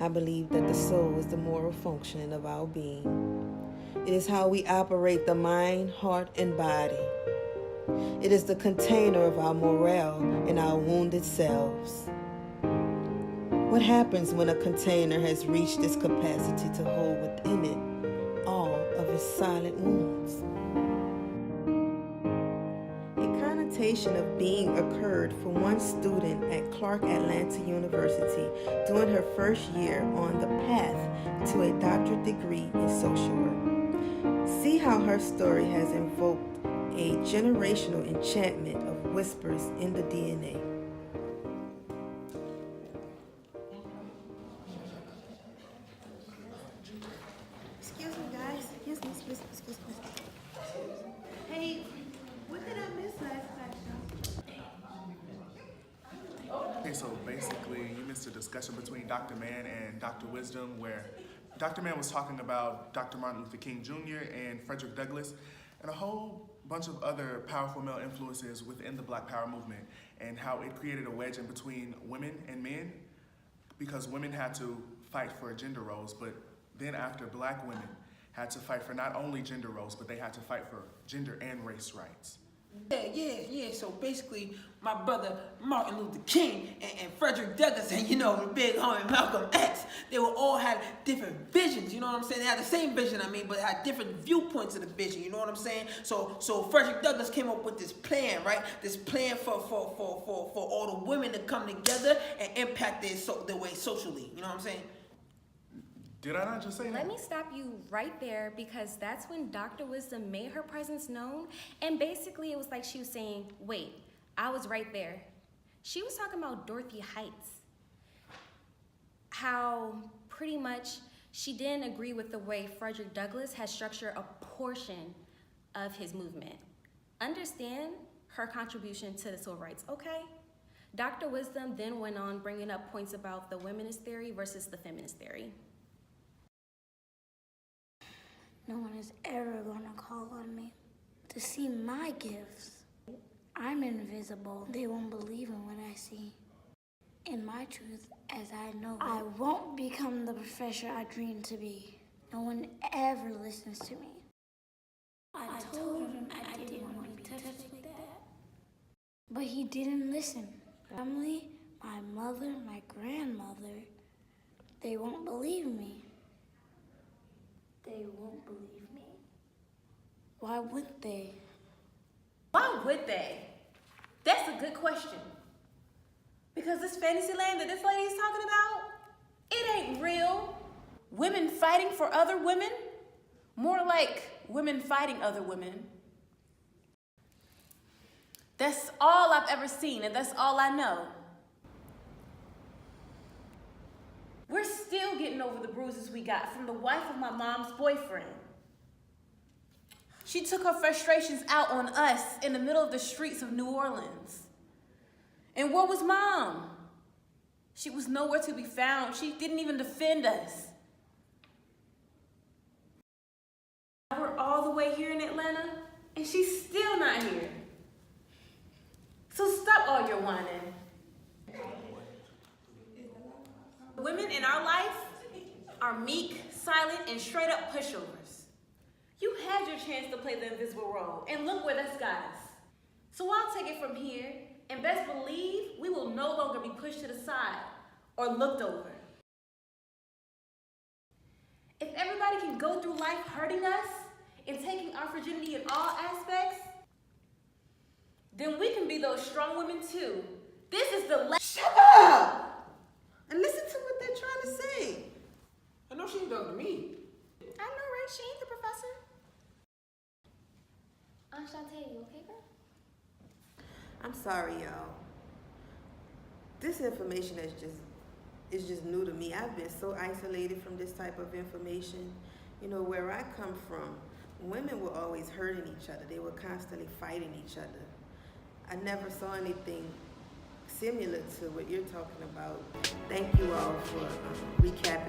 I believe that the soul is the moral function of our being. It is how we operate the mind, heart, and body. It is the container of our morale and our wounded selves. What happens when a container has reached its capacity to hold within it all of its silent wounds? A connotation of being occurred for one student at Clark Atlanta University during her first year on the path to a doctorate degree in social work. See how her story has invoked a generational enchantment of whispers in the DNA. Excuse me, guys. Excuse me. Hey, what did I miss last time? Okay, so basically you missed a discussion between Dr. Mann and Dr. Wisdom where Dr. Mann was talking about Dr. Martin Luther King Jr. and Frederick Douglass and a whole bunch of other powerful male influences within the Black Power movement and how it created a wedge in between women and men because women had to fight for gender roles, but then after Black women had to fight for not only gender roles, but they had to fight for gender and race rights. Yeah. So basically, my brother Martin Luther King and Frederick Douglass and, the big homie Malcolm X, they will all have different visions, you know what I'm saying? They had the same vision, but had different viewpoints of the vision, you know what I'm saying? So Frederick Douglass came up with this plan, right? This plan for all the women to come together and impact their way socially, you know what I'm saying? Did I not just say that? Let me stop you right there because that's when Dr. Wisdom made her presence known. And basically it was like she was saying, wait, I was right there. She was talking about Dorothy Heights. How pretty much she didn't agree with the way Frederick Douglass had structured a portion of his movement. Understand her contribution to the civil rights, okay? Dr. Wisdom then went on bringing up points about the womanist theory versus the feminist theory. No one is ever gonna call on me to see my gifts. I'm invisible. They won't believe in what I see. In my truth, as I know, I won't become the professor I dreamed to be. No one ever listens to me. I told him I didn't want to be touched like that. But he didn't listen. Family, my mother, my grandmother, they won't believe me. They won't believe me. Why would they? Why would they? That's a good question. Because this fantasy land that this lady is talking about, it ain't real. Women fighting for other women? More like women fighting other women. That's all I've ever seen, and that's all I know. We're still getting over the bruises we got from the wife of my mom's boyfriend. She took her frustrations out on us in the middle of the streets of New Orleans. And where was Mom? She was nowhere to be found. She didn't even defend us. We're all the way here in Atlanta, and she's still not here. So stop all your whining. Women in our life are meek, silent, and straight up pushovers. You had your chance to play the invisible role, and look where that's got us. So I'll take it from here, and best believe we will no longer be pushed to the side or looked over. If everybody can go through life hurting us and taking our virginity in all aspects, then we can be those strong women too. This is the Shut up! And listen to what they're trying to say. I know she ain't talking to me. I know, right? She ain't the professor. Aunt Shantae, you okay, girl? I'm sorry, y'all. This information is just new to me. I've been so isolated from this type of information. Where I come from, women were always hurting each other. They were constantly fighting each other. I never saw anything similar to what you're talking about. Thank you all for recapping